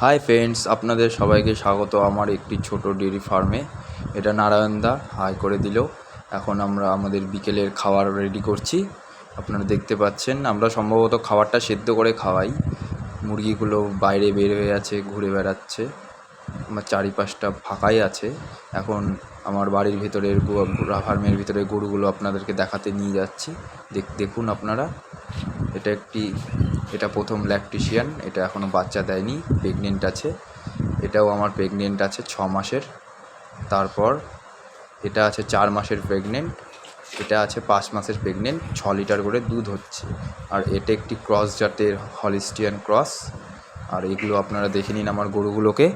Hi friends, আপনাদের সবাইকে স্বাগত আমার একটি ছোট ডেয়ারি ফার্মে। এটা নারায়ণদা হাই করে দিল। এখন আমরা আমাদের বিকেলের খাবার রেডি করছি। আপনারা দেখতে পাচ্ছেন আমরা সম্ভবত খাবারটা সেদ্ধ করে খাওয়াই। মুরগিগুলো বাইরে বের হয়ে আছে, ঘুরে বেড়াচ্ছে। আমার চারিপাশটা ফাঁকাই আছে। এখন আমার বাড়ির ভিতরের ফার্মের ভিতরে গরুগুলো আপনাদেরকে দেখাতে নিয়ে যাচ্ছি। দেখুন আপনারা, এটা প্রথম ল্যাকটেশিয়ান। এটা এখনও বাচ্চা দেয়নি, প্রেগনেন্ট আছে। এটাও আমার প্রেগনেন্ট আছে 6 মাসের। তারপর এটা আছে 4 মাসের প্রেগনেন্ট। এটা আছে 5 মাসের প্রেগনেন্ট। 6 লিটার করে দুধ হচ্ছে। আর এটা একটি ক্রস জাতের হলিস্টিয়ান ক্রস। আর এগুলো আপনারা দেখে নিন আমার গরুগুলোকে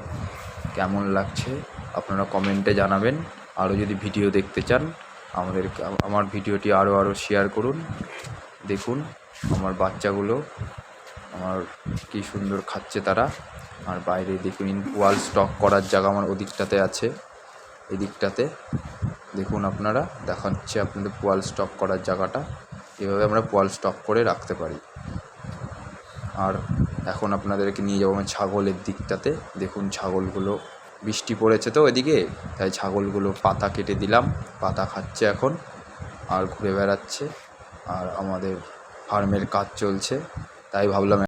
কেমন লাগছে আপনারা কমেন্টে জানাবেন। আরও যদি ভিডিও দেখতে চান আমার ভিডিওটি আরও শেয়ার করুন। দেখুন আমার বাচ্চাগুলো আমার কি সুন্দর খাচ্ছে তারা। আর বাইরে দেখুন ওয়াল স্টক করার জায়গা আমার ওদিকটাতে আছে, এদিকটাতে দেখুন আপনারা, দেখাচ্ছে আপনাদের পোয়াল স্টক করার জায়গাটা। এভাবে আমরা পোয়াল স্টক করে রাখতে পারি। আর এখন আপনাদেরকে নিয়ে যাবো আমি ছাগলের দিকটাতে। দেখুন ছাগলগুলো, বৃষ্টি পড়েছে তো এদিকে, তাই ছাগলগুলো পাতা কেটে দিলাম, পাতা খাচ্ছে এখন আর ঘুরে বেড়াচ্ছে। আর আমাদের ফার্মের কাজ চলছে, তাই ভাবলাম